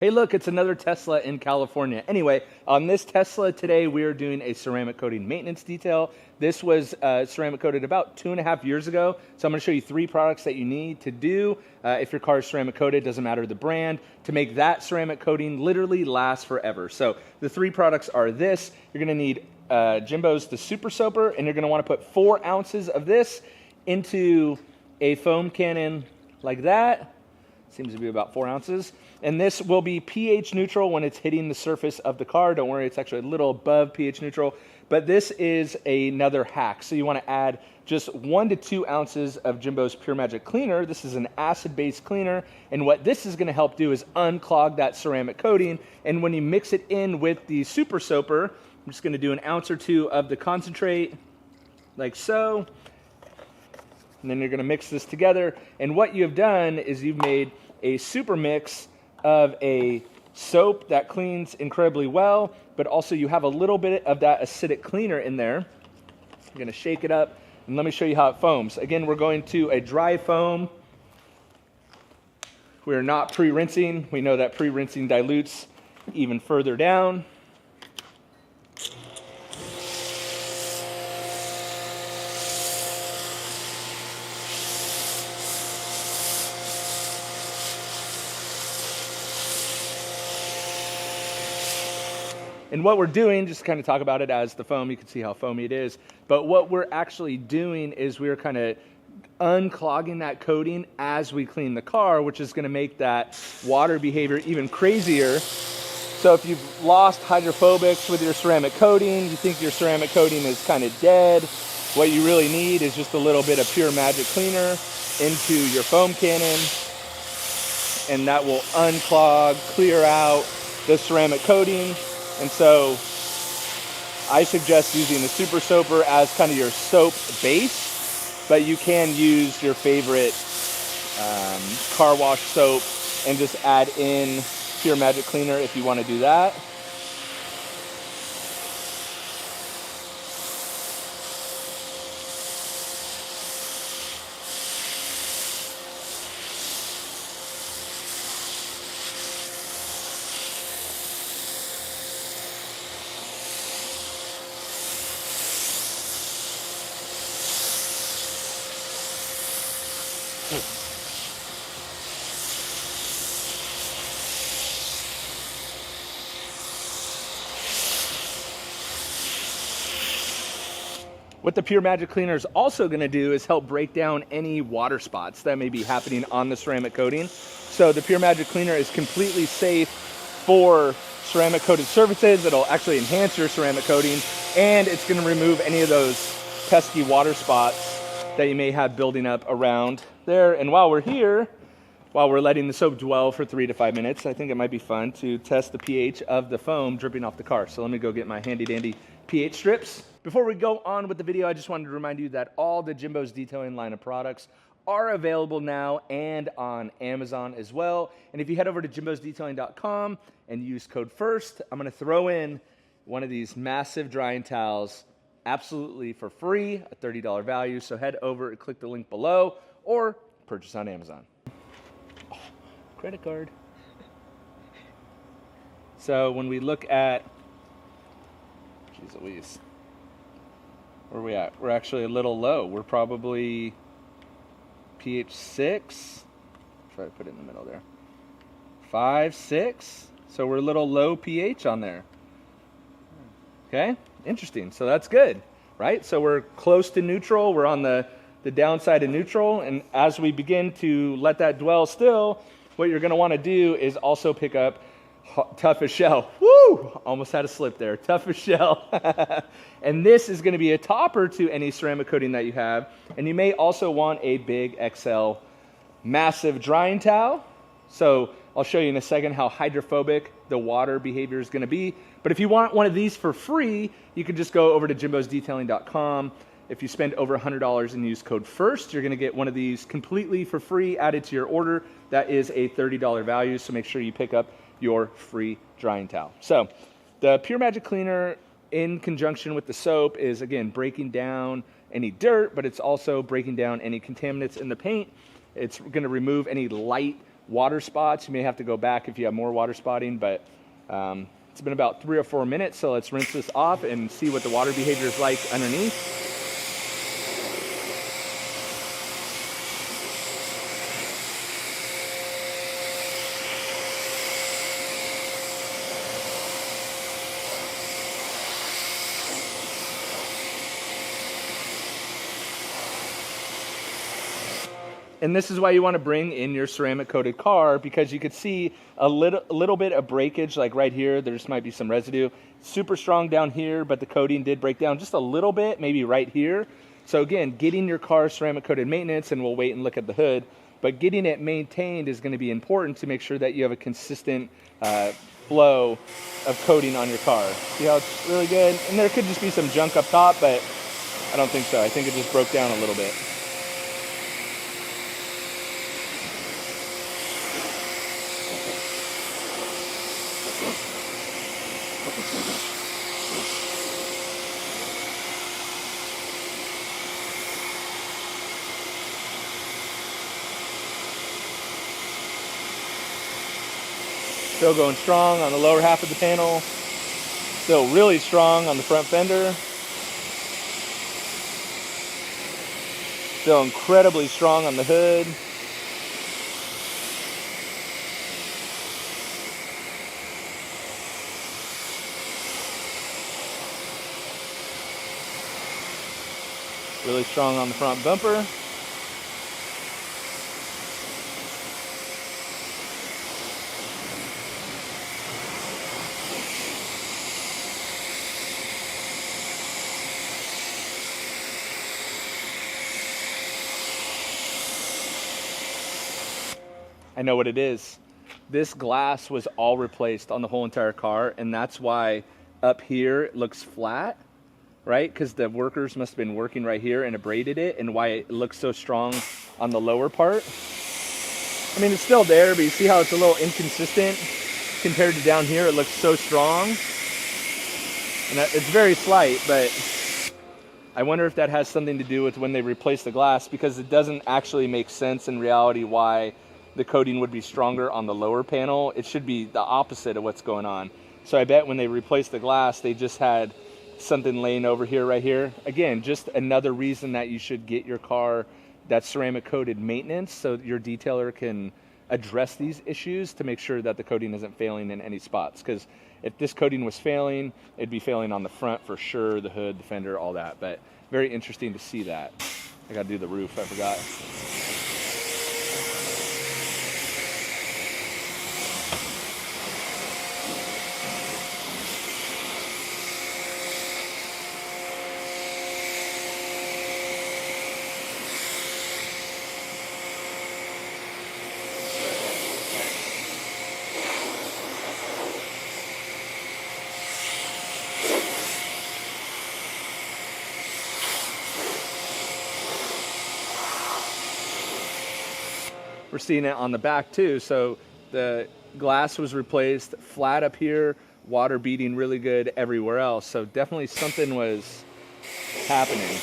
Hey, look, it's another Tesla in California. Anyway, on this Tesla today, we are doing a ceramic coating maintenance detail. This was ceramic coated about 2.5 years ago. So I'm going to show you 3 products that you need to do if your car is ceramic coated, doesn't matter the brand, to make that ceramic coating literally last forever. So the 3 products are this. You're going to need JIMBO's the Super Soaper, and you're going to want to put 4 ounces of this into a foam cannon like that. Seems to be about 4 ounces. And this will be pH neutral when it's hitting the surface of the car. Don't worry, it's actually a little above pH neutral. But this is another hack. So you want to add just 1 to 2 ounces of JIMBO's Pure Magic Cleaner. This is an acid-based cleaner. And what this is going to help do is unclog that ceramic coating. And when you mix it in with the Super Soaper, I'm just going to do 1 ounce or 2 of the concentrate, like so. And then you're going to mix this together. And what you have done is you've made a super mix of a soap that cleans incredibly well, but also you have a little bit of that acidic cleaner in there. I'm going to shake it up, and let me show you how it foams. Again, we're going to a dry foam. We're not pre-rinsing. We know that pre-rinsing dilutes even further down. And what we're doing, just to kind of talk about it as the foam, you can see how foamy it is, but what we're actually doing is we're kind of unclogging that coating as we clean the car, which is going to make that water behavior even crazier. So if you've lost hydrophobics with your ceramic coating, you think your ceramic coating is kind of dead, what you really need is just a little bit of Pure Magic Cleaner into your foam cannon, and that will unclog, clear out the ceramic coating. And so I suggest using the Super Soaper as kind of your soap base, but you can use your favorite car wash soap and just add in Pure Magic Cleaner if you want to do that. What the Pure Magic Cleaner is also going to do is help break down any water spots that may be happening on the ceramic coating. So the Pure Magic Cleaner is completely safe for ceramic coated surfaces. It'll actually enhance your ceramic coating, and it's going to remove any of those pesky water spots that you may have building up around there. And while we're here, while we're letting the soap dwell for 3 to 5 minutes, I think it might be fun to test the pH of the foam dripping off the car. So let me go get my handy dandy pH strips. Before we go on with the video, I just wanted to remind you that all the JIMBO's detailing line of products are available now and on Amazon as well. And if you head over to jimbosdetailing.com and use code FIRST, I'm going to throw in one of these massive drying towels absolutely for free, a $30 value. So head over and click the link below or purchase on Amazon. Oh, credit card. So when we look at, geez Louise, where are we at? We're actually a little low. We're probably pH 6. Try to put it in the middle there. 5, 6. So we're a little low pH on there. Okay, interesting. So that's good, right? So we're close to neutral. We're on the downside of neutral. And as we begin to let that dwell still, what you're going to want to do is also pick up Tough as Shell. Woo! Almost had a slip there. Tough as Shell. And this is going to be a topper to any ceramic coating that you have. And you may also want a big XL massive drying towel. So I'll show you in a second how hydrophobic the water behavior is going to be. But if you want one of these for free, you can just go over to jimbosdetailing.com. If you spend over $100 and use code FIRST, you're going to get one of these completely for free added to your order. That is a $30 value, so make sure you pick up your free drying towel. So the Pure Magic Cleaner in conjunction with the soap is, again, breaking down any dirt, but it's also breaking down any contaminants in the paint. It's going to remove any light water spots. You may have to go back if you have more water spotting, but it's been about 3 or 4 minutes, so let's rinse this off and see what the water behavior is like underneath. And this is why you want to bring in your ceramic coated car, because you could see a little bit of breakage, like right here. There just might be some residue. Super strong down here, but the coating did break down just a little bit, maybe right here. So again, getting your car ceramic coated maintenance, and we'll wait and look at the hood, but getting it maintained is going to be important to make sure that you have a consistent flow of coating on your car. See how it's really good? And there could just be some junk up top, but I don't think so. I think it just broke down a little bit. Still going strong on the lower half of the panel. Still really strong on the front fender. Still incredibly strong on the hood. Really strong on the front bumper. I know what it is. This glass was all replaced on the whole entire car, and that's why up here it looks flat, right? Because the workers must have been working right here and abraded it, and why it looks so strong on the lower part. I mean, it's still there, but you see how it's a little inconsistent compared to down here. It looks so strong, and it's very slight, but I wonder if that has something to do with when they replace the glass, because it doesn't actually make sense in reality why the coating would be stronger on the lower panel. It should be the opposite of what's going on. So I bet when they replaced the glass, they just had something laying over here, right here. Again, just another reason that you should get your car that ceramic coated maintenance, so your detailer can address these issues to make sure that the coating isn't failing in any spots. Because if this coating was failing, it'd be failing on the front for sure, the hood, the fender, all that. But very interesting to see that. I gotta do the roof, I forgot. We're seeing it on the back too. So the glass was replaced, flat up here, water beating really good everywhere else. So definitely something was happening.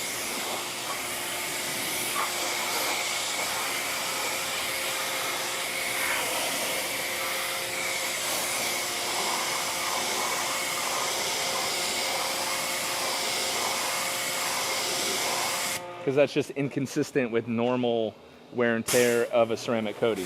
Because that's just inconsistent with normal wear and tear of a ceramic coating.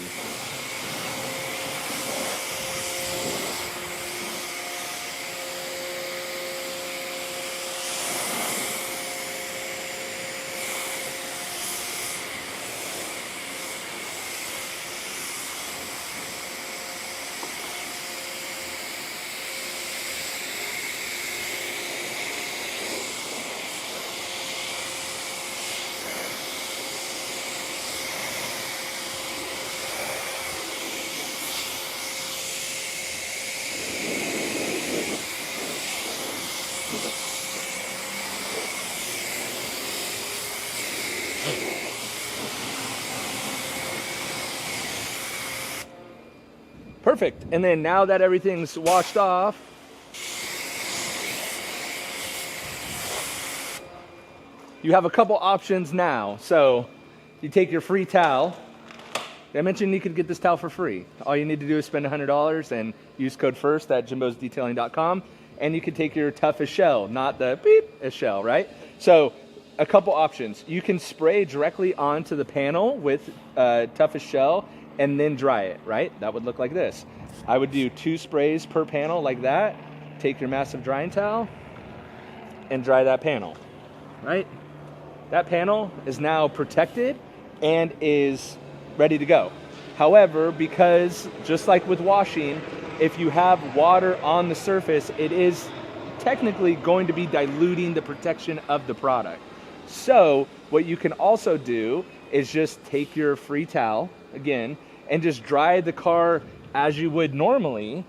Perfect. And then now that everything's washed off, you have a couple options now. So you take your free towel I mentioned you could get this towel for free. All you need to do is spend $100 and use code FIRST at jimbosdetailing.com, and you can take your toughest shell, not the beep shell, right? So a couple options. You can spray directly onto the panel with toughest shell and then dry it, right? That would look like this. I would do 2 sprays per panel like that. Take your massive drying towel and dry that panel, right? That panel is now protected and is ready to go. However, because just like with washing, if you have water on the surface, it is technically going to be diluting the protection of the product. So what you can also do is just take your free towel, again, and just dry the car as you would normally.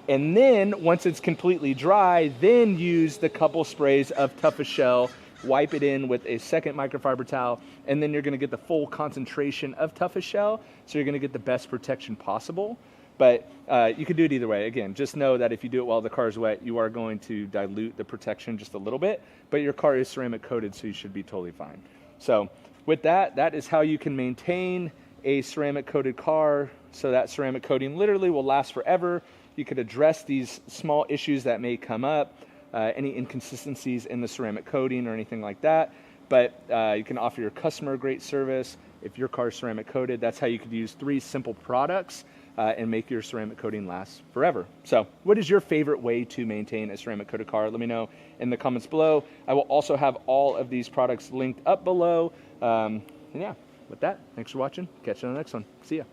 And then once it's completely dry, then use the couple sprays of toughest shell, wipe it in with a second microfiber towel, and then you're gonna get the full concentration of toughest shell, so you're gonna get the best protection possible. But you can do it either way. Again, just know that if you do it while the car is wet, you are going to dilute the protection just a little bit, but your car is ceramic coated, so you should be totally fine. So with that, that is how you can maintain a ceramic coated car, so that ceramic coating literally will last forever. You could address these small issues that may come up, any inconsistencies in the ceramic coating or anything like that. But you can offer your customer great service. If your car is ceramic coated, that's how you could use 3 simple products and make your ceramic coating last forever. So what is your favorite way to maintain a ceramic coated car? Let me know in the comments below. I will also have all of these products linked up below. And yeah, with that, thanks for watching. Catch you on the next one. See ya.